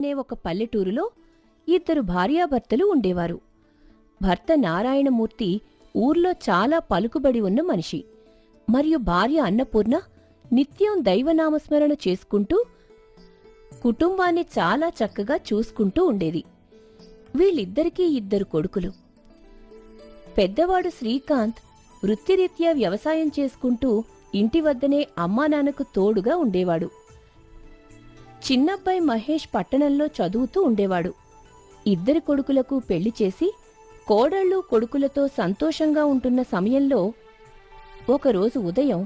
అనే ఒక పల్లెటూరులో ఇద్దరు భార్యాభర్తలు ఉండేవారు. భర్త నారాయణమూర్తి ఊర్లో చాలా పలుకుబడి ఉన్న మనిషి, మరియు భార్య అన్నపూర్ణ నిత్యం దైవనామస్మరణ చేసుకుంటూ కుటుంబాన్ని చాలా చక్కగా చూసుకుంటూ ఉండేది. వీళ్ళిద్దరికీ ఇద్దరు కొడుకులు. పెద్దవాడు శ్రీకాంత్ వృత్తిరీత్యా వ్యవసాయం చేసుకుంటూ ఇంటి వద్దనే అమ్మానాన్నకు తోడుగా ఉండేవాడు. చిన్నబ్బాయి మహేష్ పట్టణంలో చదువుతూ ఉండేవాడు. ఇద్దరి కొడుకులకు పెళ్లి చేసి కోడళ్ళు కొడుకులతో సంతోషంగా ఉంటున్న సమయంలో ఒకరోజు ఉదయం,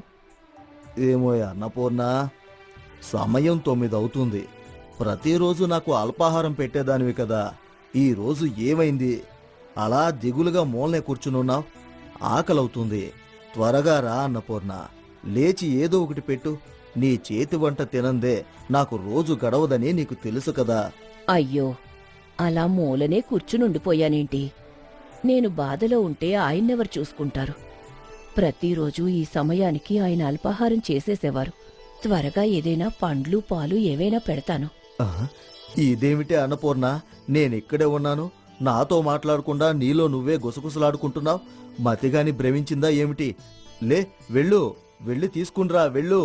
ఏమోయ్ అన్నపూర్ణ, సమయం 9 అవుతుంది. ప్రతిరోజు నాకు అల్పాహారం పెట్టేదానివి కదా, ఈ రోజు ఏమైంది? అలా దిగులుగా మూలనే కూర్చునున్నావు. ఆకలవుతుంది, త్వరగా రా అన్నపూర్ణ. లేచి ఏదో ఒకటి పెట్టు. నీ చేతి వంట తినందే నాకు రోజు గడవదని నీకు తెలుసు కదా. అయ్యో, అలా మూలనే కూర్చునుండిపోయానేంటి? నేను బాధలో ఉంటే ఆయన్నెవరు చూసుకుంటారు? ప్రతిరోజు ఈ సమయానికి ఆయన అల్పాహారం చేసేసేవారు. త్వరగా ఏదైనా పండ్లు పాలు ఏవైనా పెడతాను. ఇదేమిటి అన్నపూర్ణ, నేనిక్కడే ఉన్నాను, నాతో మాట్లాడకుండా నీలో నువ్వే గుసగుసలాడుకుంటున్నావు. మతిగాని భ్రమించిందా ఏమిటి? లే, వెళ్ళు, వెళ్ళి తీసుకునిరా, వెళ్ళు.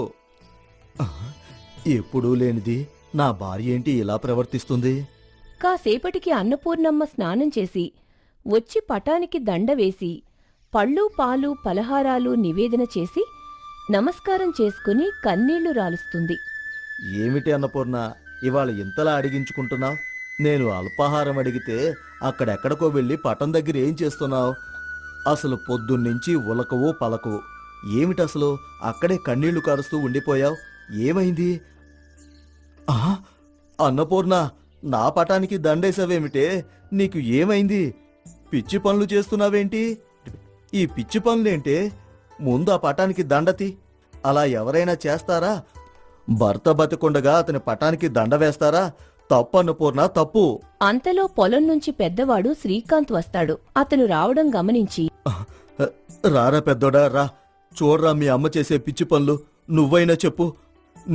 ఎప్పుడూ లేనిది నా భార్య ఏంటి ఇలా ప్రవర్తిస్తుంది? కాసేపటికి అన్నపూర్ణమ్మ స్నానం చేసి వచ్చి పటానికి దండ వేసి పళ్ళు పాలు పలహారాలు నివేదన చేసి నమస్కారం చేసుకుని కన్నీళ్లు రాలుస్తుంది. ఏమిటి అన్నపూర్ణ, ఇవాళ ఇంతలా అడిగించుకుంటున్నావు? నేను అల్పాహారం అడిగితే అక్కడెక్కడికో వెళ్ళి పటం దగ్గర ఏం చేస్తున్నావు? అసలు పొద్దున్నుంచి ఉలకవు పలకవు. ఏమిటసలు అక్కడే కన్నీళ్లు కారుస్తూ ఉండిపోయావు? ఏమైంది? అన్నపూర్ణ, నా పటానికి దండేసావేమిటే? నీకు ఏమైంది? పిచ్చి పనులు చేస్తున్నావేంటి? ఈ పిచ్చి పనులేంటే? ముందు ఆ పటానికి దండతి. అలా ఎవరైనా చేస్తారా? భర్త బతికుండగా అతని పటానికి దండ వేస్తారా? తప్పు అన్నపూర్ణ, తప్పు. అంతలో పొలం నుంచి పెద్దవాడు శ్రీకాంత్ వస్తాడు. అతను రావడం గమనించి, రారా పెద్దోడా, రా. చూడ్రా మీ అమ్మ చేసే పిచ్చి పనులు. నువ్వైనా చెప్పు.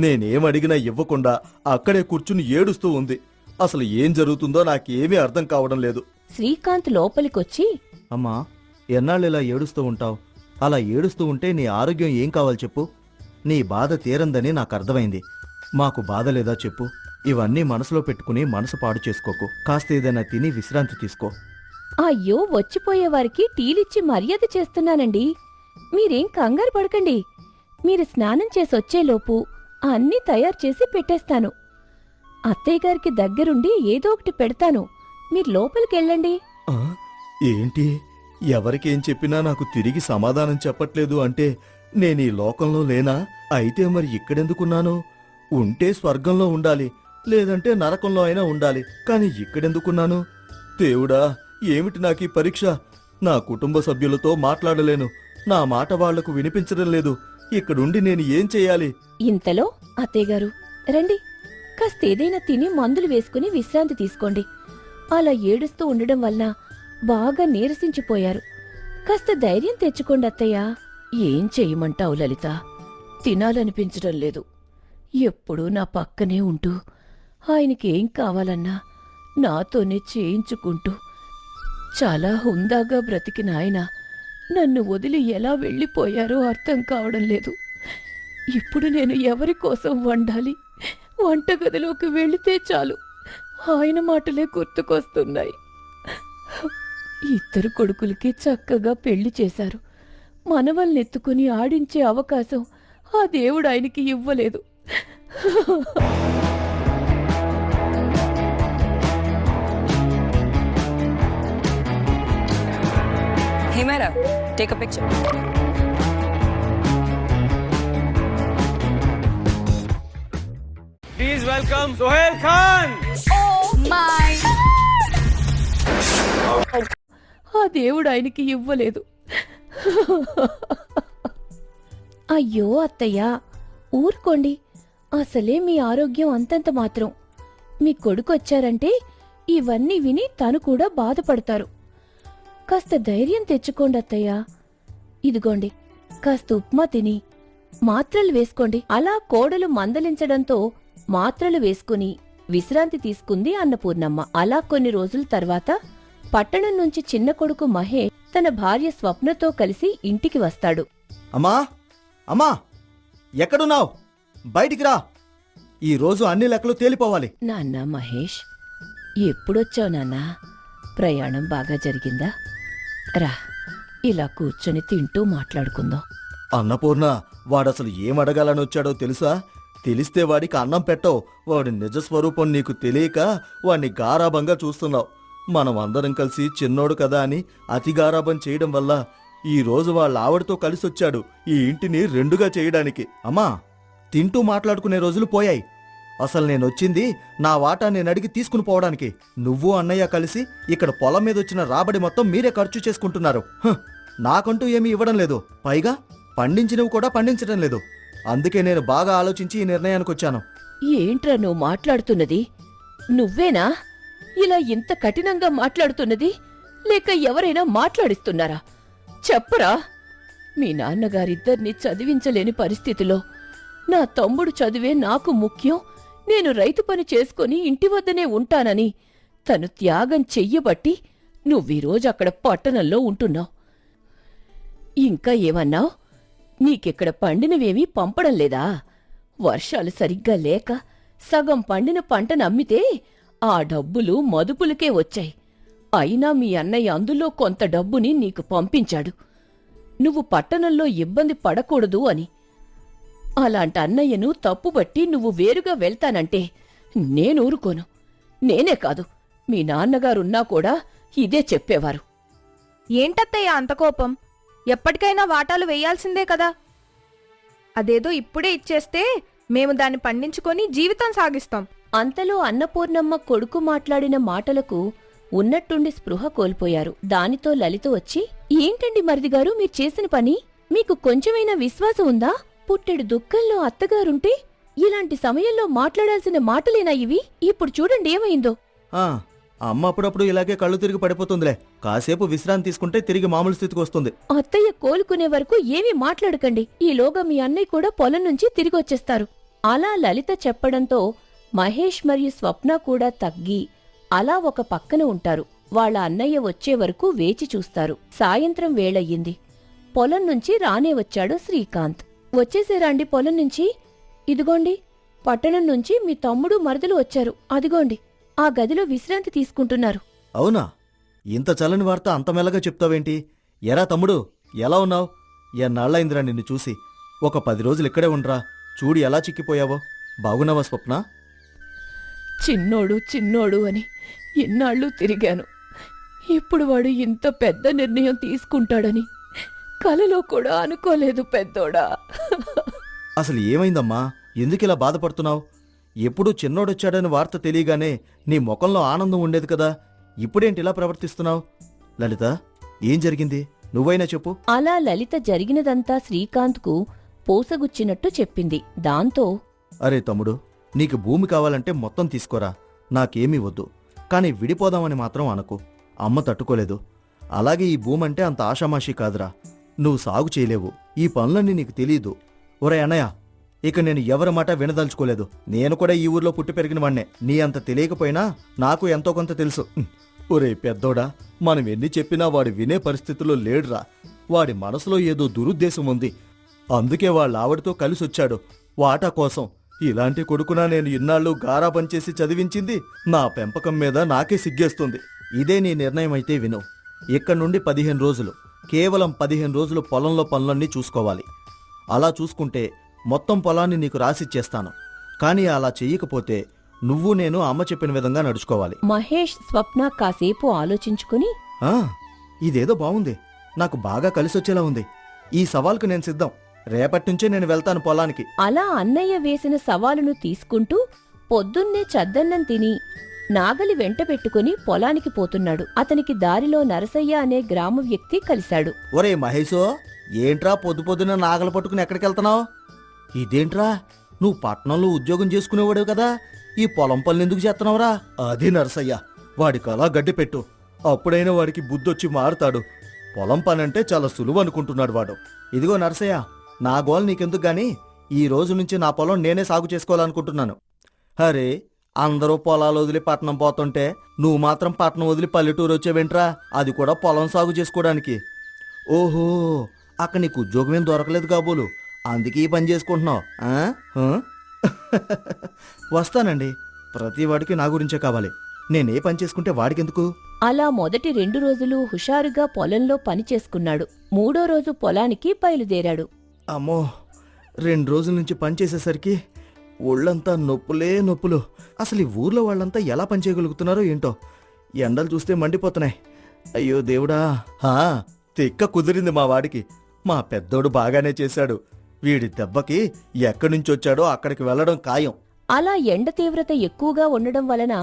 నేనేమడిగినా ఇవ్వకుండా అక్కడే కూర్చుని ఏడుస్తూ ఉంది. అసలు ఏం జరుగుతుందో నాకేమీ అర్థం కావడం లేదు. శ్రీకాంత్ లోపలికొచ్చి, అమ్మా, ఎన్నాళ్ళు ఇలా ఏడుస్తూ ఉంటావు? అలా ఏడుస్తూ ఉంటే నీ ఆరోగ్యం ఏం కావాలి చెప్పు. నీ బాధ తీరందని నాకు అర్థమైంది. మాకు బాధ లేదా చెప్పు. ఇవన్నీ మనసులో పెట్టుకుని మనసు పాడు చేసుకోకు. కాస్త ఏదైనా తిని విశ్రాంతి తీసుకో. అయ్యో, వచ్చిపోయేవారికి టీలిచ్చి మర్యాద చేస్తున్నానండి. మీరేం కంగారు పడకండి. మీరు స్నానం చేసొచ్చేలోపు అన్నీ తయారు చేసి పెట్టేస్తాను. అత్తయ్యగారికి దగ్గరుండి ఏదో ఒకటి పెడతాను. మీరు లోపలికెళ్ళండి. ఏంటి? ఎవరికేం చెప్పినా నాకు తిరిగి సమాధానం చెప్పట్లేదు అంటే నేనీ లోకంలో లేనా? అయితే మరి ఇక్కడెందుకున్నాను? ఉంటే స్వర్గంలో ఉండాలి, లేదంటే నరకంలో అయినా ఉండాలి. కాని ఇక్కడెందుకున్నాను? దేవుడా, ఏమిటి నాకీ పరీక్ష? నా కుటుంబ సభ్యులతో మాట్లాడలేను. నా మాట వాళ్లకు వినిపించడం లేదు. ఇక్కడుండి నేను ఏం చెయ్యాలి? ఇంతలో అత్తయ్యగారు, రండి, కాస్త ఏదైనా తిని మందులు వేసుకుని విశ్రాంతి తీసుకోండి. అలా ఏడుస్తూ ఉండడం వల్ల బాగా నీరసించిపోయారు. కాస్త ధైర్యం తెచ్చుకోండి అత్తయ్య. ఏం చెయ్యమంటావు లలిత? తినాలనిపించడం లేదు. ఎప్పుడూ నా పక్కనే ఉంటూ ఆయనకేం కావాలన్నా నాతోనే చేయించుకుంటూ చాలా హుందాగా బ్రతికిన ఆయన నన్ను వదిలి ఎలా వెళ్ళిపోయారో అర్థం కావడం లేదు. ఇప్పుడు నేను ఎవరి కోసం వండాలి? వంటగదిలోకి వెళితే చాలు ఆయన మాటలే గుర్తుకొస్తున్నాయి. ఇద్దరు కొడుకులకి చక్కగా పెళ్లి చేశారు. మనవల్నెత్తుకుని ఆడించే అవకాశం ఆ దేవుడు ఆయనకి ఇవ్వలేదు. Himera, take a picture. Please welcome Sohail Khan. Oh my! ఆ దేవుడు ఆయనకి ఇవ్వలేదు. అయ్యో అత్తయ్య, ఊరుకోండి. అసలే మీ ఆరోగ్యం అంతంత మాత్రం. మీ కొడుకొచ్చారంటే ఇవన్నీ విని తను కూడా బాధపడతారు. కాస్త ధైర్యం తెచ్చుకోండి అత్తయ్య. ఇదిగోండి, కాస్త ఉప్మా తిని మాత్రలు వేసుకోండి. అలా కోడలు మందలించడంతో మాత్రలు వేసుకుని విశ్రాంతి తీసుకుంది అన్నపూర్ణమ్మ. అలా కొన్ని రోజుల తర్వాత పట్టణం నుంచి చిన్న కొడుకు మహేష్ తన భార్య స్వప్నతో కలిసి ఇంటికి వస్తాడు. అమ్మా అమ్మా ఎక్కడున్నావు? బయటికి రా. ఈ రోజు అన్ని లెక్కలు తేలిపోవాలి. నాన్నా మహేష్, ఎప్పుడొచ్చావు నాన్నా? ప్రయాణం బాగా జరిగిందా? రా, ఇలా కూర్చొని తింటూ మాట్లాడుకుందాం. అన్నపూర్ణ, వాడసలు ఏం అడగాలని వచ్చాడో తెలుసా? తెలిస్తే వాడికి అన్నం పెట్టవు. వాడి నిజస్వరూపం నీకు తెలియక వాడిని గారాబంగా చూస్తున్నావు. మనం అందరం కలిసి చిన్నోడు కదా అని అతి గారాబం చేయడం వల్ల ఈ రోజు వాళ్ళ ఆవిడతో కలిసొచ్చాడు ఈ ఇంటిని రెండుగా చేయడానికి. అమ్మా, తింటూ మాట్లాడుకునే రోజులు పోయాయి. అసలు నేనొచ్చింది నా వాటా నేను అడిగి తీసుకుని పోవడానికి. నువ్వు అన్నయ్య కలిసి ఇక్కడ పొలం మీద వచ్చిన రాబడి మొత్తం మీరే ఖర్చు చేసుకుంటున్నారు. నాకంటూ ఏమీ ఇవ్వడం లేదు. పైగా పండించినవి కూడా పండించడం లేదు. అందుకే నేను బాగా ఆలోచించి ఈ నిర్ణయానికి వచ్చాను. ఏంట్రా నువ్వు మాట్లాడుతున్నది? నువ్వేనా ఇలా ఇంత కఠినంగా మాట్లాడుతున్నది? లేక ఎవరైనా మాట్లాడిస్తున్నారా? చెప్పరా. మీ నాన్నగారిద్దరినీ చదివించలేని పరిస్థితిలో నా తమ్ముడు చదివే నాకు ముఖ్యం, నేను రైతు పని చేసుకుని ఇంటి వద్దనే ఉంటానని తను త్యాగం చెయ్యబట్టి నువ్వీరోజు అక్కడ పట్టణంలో ఉంటున్నావు. ఇంకా ఏమన్నావు? నీకిక్కడ పండినవేమీ పంపడం లేదా? వర్షాలు సరిగ్గా లేక సగం పండిన పంటను అమ్మితే ఆ డబ్బులు మదుపులకే వచ్చాయి. అయినా మీ అన్నయ్య అందులో కొంత డబ్బుని నీకు పంపించాడు, నువ్వు పట్టణంలో ఇబ్బంది పడకూడదు అని. అలాంటి అన్నయ్యను తప్పుబట్టి నువ్వు వేరుగా వెళ్తానంటే నేనూరుకోను. నేనే కాదు, మీ నాన్నగారున్నా కూడా ఇదే చెప్పేవారు. ఏంటత్తయ్య అంత కోపం? ఎప్పటికైనా వాటాలు వేయాల్సిందే కదా. అదేదో ఇప్పుడే ఇచ్చేస్తే మేము దాన్ని పండించుకొని జీవితం సాగిస్తాం. అంతలో అన్నపూర్ణమ్మ కొడుకు మాట్లాడిన మాటలకు ఉన్నట్టుండి స్పృహ కోల్పోయారు. దానితో లలిత వచ్చి, ఏంటండి మరిదిగారు మీరు చేసిన పని? మీకు కొంచెమైనా విశ్వాసం ఉందా? పుట్టెడు దుఃఖంలో అత్తగారుంటే ఇలాంటి సమయంలో మాట్లాడాల్సిన మాటలేనా ఇవి? ఇప్పుడు చూడండి ఏమైందో. అమ్మ అప్పుడప్పుడు ఇలాగే కళ్ళు తిరిగి పడిపోతుందిలే. కాసేపు విశ్రాంతి తీసుకుంటే తిరిగి మామూలు స్థితికి వస్తుంది. అత్తయ్య కోలుకునే వరకు ఏమీ మాట్లాడకండి. ఈలోగా మీ అన్నయ్య కూడా పొలం నుంచి తిరిగొచ్చేస్తారు. అలా లలిత చెప్పడంతో మహేష్ మరియు స్వప్న కూడా తగ్గి అలా ఒక పక్కన ఉంటారు. వాళ్ళ అన్నయ్య వచ్చే వరకు వేచి చూస్తారు. సాయంత్రం వేళయ్యింది. పొలం నుంచి రానే వచ్చాడు శ్రీకాంత్. వచ్చేసేరాండి పొలం నుంచి? ఇదిగోండి, పట్టణం నుంచి మీ తమ్ముడు మరదలు వచ్చారు. అదిగోండి, ఆ గదిలో విశ్రాంతి తీసుకుంటున్నారు. అవునా? ఇంత చల్లని వార్త అంత మెల్లగా చెప్తావేంటి? ఎరా తమ్ముడు, ఎలా ఉన్నావు? ఎన్నాళ్ళైందిరా నిన్ను చూసి. ఒక 10 రోజులు ఇక్కడే ఉండరా. చూడు ఎలా చిక్కిపోయావో. బాగున్నావా స్వప్న? చిన్నోడు చిన్నోడు అని ఎన్నాళ్ళు తిరిగాను. ఇప్పుడు వాడు ఇంత పెద్ద నిర్ణయం తీసుకుంటాడని కలలో కూడా అనుకోలేదు పెద్దోడా. అసలు ఏమైందమ్మా? ఎందుకిలా బాధపడుతున్నావు? ఎప్పుడూ చిన్నోడొచ్చాడని వార్త తెలియగానే నీ ముఖంలో ఆనందం ఉండేది కదా. ఇప్పుడేంటి ఇలా ప్రవర్తిస్తున్నావు? లలిత, ఏం జరిగింది? నువ్వైనా చెప్పు. అలా లలిత జరిగినదంతా శ్రీకాంత్కు పోసగుచ్చినట్టు చెప్పింది. దాంతో, అరే తమ్ముడు, నీకు భూమి కావాలంటే మొత్తం తీసుకోరా, నాకేమీ వద్దు. కాని విడిపోదామని మాత్రం అనకు. అమ్మ తట్టుకోలేదు. అలాగే ఈ భూమంటే అంత ఆషామాషీ కాదురా. నువ్వు సాగు చేయలేవు. ఈ పనులన్నీ నీకు తెలీదు. ఒరే అన్నయ్య, ఇక నేను ఎవరి మాట వినదలుచుకోలేదు. నేను కూడా ఈ ఊర్లో పుట్టి పెరిగిన వాణ్ణే. నీ అంత తెలియకపోయినా నాకు ఎంతో కొంత తెలుసు. ఒరే పెద్దోడా, మనం ఎన్ని చెప్పినా వాడు వినే పరిస్థితుల్లో లేడురా. వాడి మనసులో ఏదో దురుద్దేశం ఉంది. అందుకే వాళ్ళ ఆవిడతో కలిసొచ్చాడు వాటా కోసం. ఇలాంటి కొడుకునా నేను ఇన్నాళ్ళు గారాబం చేసి చదివించింది? నా పెంపకం మీద నాకే సిగ్గేస్తుంది. ఇదే నీ నిర్ణయం అయితే విను. ఇక్కడి నుండి 15 రోజులు, కేవలం 15 రోజులు పొలంలో పనులన్నీ చూసుకోవాలి. అలా చూసుకుంటే మొత్తం పొలాన్ని నీకు రాసిచ్చేస్తాను. కానీ అలా చెయ్యకపోతే నువ్వు నేను అమ్మ చెప్పిన విధంగా నడుచుకోవాలి. మహేష్ స్వప్న కాసేపు ఆలోచించుకుని, ఇదేదో బావుంది. నాకు బాగా కలిసొచ్చేలా ఉంది. ఈ సవాల్కు నేను సిద్ధం. రేపట్నుంచే నేను వెళ్తాను పొలానికి. అలా అన్నయ్య వేసిన సవాలును తీసుకుంటూ పొద్దున్నే చద్దన్నం తిని నాగలి వెంట పెట్టుకుని పొలానికి పోతున్నాడు. అతనికి దారిలో నరసయ్య అనే గ్రామ వ్యక్తి కలిశాడు. ఒరే మహేశో, ఏంట్రా పొద్దున నాగలు పట్టుకుని ఎక్కడికెళ్తున్నావు? ఇదేంట్రా, నువ్వు పట్నంలో ఉద్యోగం చేసుకునేవాడు కదా, ఈ పొలం పనులు ఎందుకు చేస్తున్నావురా? అది నరసయ్య, వాడికి అలా గడ్డి పెట్టు. అప్పుడైనా వాడికి బుద్ధొచ్చి మారుతాడు. పొలం పని అంటే చాలా సులువు అనుకుంటున్నాడు వాడు. ఇదిగో నరసయ్య, నా గోల్ నీకెందుకు గాని, ఈ రోజు నుంచి నా పొలం నేనే సాగు చేసుకోవాలనుకుంటున్నాను. అరే, అందరూ పొలాలు వదిలి పట్నం పోతుంటే నువ్వు మాత్రం పట్నం వదిలి పల్లెటూరు వచ్చేవేంట్రా? అది కూడా పొలం సాగు చేసుకోవడానికి. ఓహో, అక్కడ నీకు ఉద్యోగం ఏం దొరకలేదు కాబోలు, అందుకే ఈ పని చేసుకుంటున్నావు. వస్తానండి, ప్రతి వాడికి నా గురించే కావాలి. నేనే పని చేసుకుంటే వాడికెందుకు? అలా మొదటి 2 రోజులు హుషారుగా పొలంలో పని చేసుకున్నాడు. 3వ రోజు పొలానికి బయలుదేరాడు. అమ్మో, 2 రోజుల నుంచి పని చేసేసరికి ఒళ్ళంతా నొప్పులే నొప్పులు. అసలు ఈ ఊర్లో వాళ్ళంతా ఎలా పని చేయగలుగుతున్నారో ఏంటో. ఎండలు చూస్తే మండిపోతున్నాయి. అయ్యో దేవుడా. తిక్క కుదిరింది మా వాడికి. మా పెద్దోడు బాగానే చేశాడు. వీడి దెబ్బకి ఎక్కడి నుంచి వచ్చాడో అక్కడికి వెళ్ళడం ఖాయం. అలా ఎండ తీవ్రత ఎక్కువగా ఉండడం వలన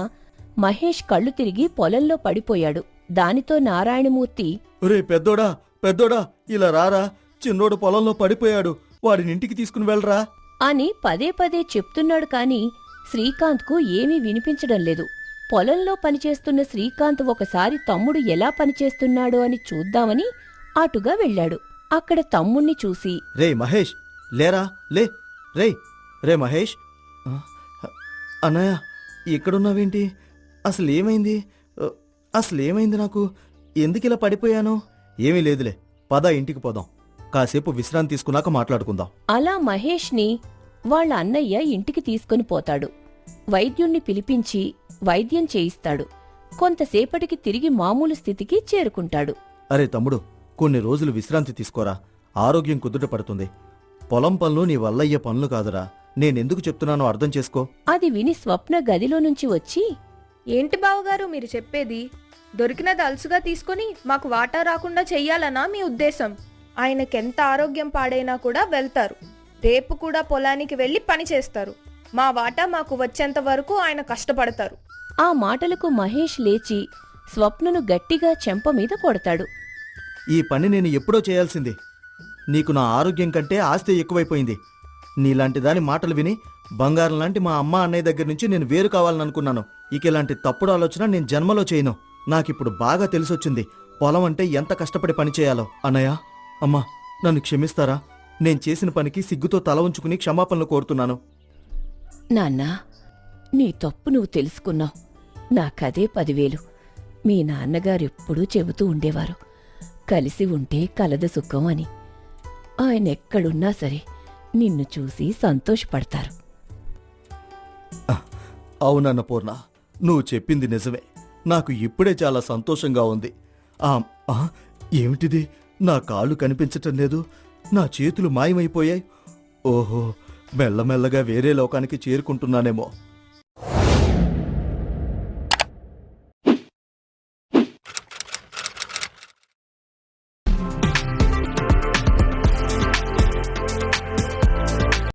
మహేష్ కళ్ళు తిరిగి పొలంలో పడిపోయాడు. దానితో నారాయణమూర్తి, రే పెద్దోడా పెద్దోడా, ఇలా రారా, చిన్నోడు పొలంలో పడిపోయాడు, వాడిని ఇంటికి తీసుకుని వెళ్ళరా అని పదే పదే చెప్తున్నాడు కాని శ్రీకాంత్కు ఏమీ వినిపించడం లేదు. పొలంలో పనిచేస్తున్న శ్రీకాంత్ ఒకసారి తమ్ముడు ఎలా పనిచేస్తున్నాడో అని చూద్దామని అటుగా వెళ్ళాడు. అక్కడ తమ్ముణ్ణి చూసి, రే మహేష్, లేరా, లే రే మహేష్. అన్నయ్య, ఇక్కడున్నావేంటి? అసలేమైంది నాకు? ఎందుకిలా పడిపోయాను? ఏమీ లేదులే, పద ఇంటికి పోదాం. కాసేపు విశ్రాంతి తీసుకున్నాక మాట్లాడుకుందాం. అలా మహేష్ని వాళ్ళ అన్నయ్య ఇంటికి తీసుకుని పోతాడు. వైద్యుణ్ణి పిలిపించి వైద్యం చేయిస్తాడు. కొంతసేపటికి తిరిగి మామూలు స్థితికి చేరుకుంటాడు. అరే తమ్ముడు, కొన్ని రోజులు విశ్రాంతి తీసుకోరా, ఆరోగ్యం కుదుట పడుతుంది. పొలం పనులు నీ వల్లయ్యే పనులు కాదురా. నేనెందుకు చెప్తున్నానో అర్థం చేసుకో. అది విని స్వప్న గదిలో నుంచి వచ్చి, ఏంటి బావగారు మీరు చెప్పేది? దొరికినది అలుసుగా తీసుకొని మాకు వాటా రాకుండా చెయ్యాలనా మీ ఉద్దేశం? ఆయనకెంత ఆరోగ్యం పాడైనా కూడా వెళ్తారు. రేపు కూడా పొలానికి వెళ్లి పని చేస్తారు. మా వాటా మాకు వచ్చేంత వరకు ఆయన కష్టపడతారు. ఆ మాటలకు మహేష్ లేచి స్వప్నను గట్టిగా చెంప మీద కొడతాడు. ఈ పని నేను ఎప్పుడో చేయాల్సింది. నీకు నా ఆరోగ్యం కంటే ఆస్తి ఎక్కువైపోయింది. నీలాంటి దాని మాటలు విని బంగారం లాంటి మా అమ్మ అన్నయ్య దగ్గర నుంచి నేను వేరు కావాలనుకున్నాను. ఇక ఇలాంటి తప్పుడు ఆలోచన నేను జన్మలో చేయను. నాకిప్పుడు బాగా తెలిసొచ్చింది పొలం అంటే ఎంత కష్టపడి పని చేయాలో. అన్నయ్య, అమ్మా, నన్ను క్షమిస్తారా? నేను చేసిన పనికి సిగ్గుతో తల ఉంచుకుని క్షమాపణలు కోరుతున్నాను. నాన్నా, నీ తప్పు నువ్వు తెలుసుకున్నావు. నాకదే 10,000. మీ నాన్నగారెప్పుడూ చెబుతూ ఉండేవారు, కలిసి ఉంటే కలద సుఖం అని. ఆయనెక్కడున్నా సరే నిన్ను చూసి సంతోషపడతారు. అవునన్న పూర్ణ, నువ్వు చెప్పింది నిజమే. నాకు ఇప్పుడే చాలా సంతోషంగా ఉంది. ఏమిటిది? నా కాళ్ళు కనిపించటం లేదు, నా చేతులు మాయమైపోయాయి. ఓహో, మెల్లమెల్లగా వేరే లోకానికి చేరుకుంటున్నానేమో.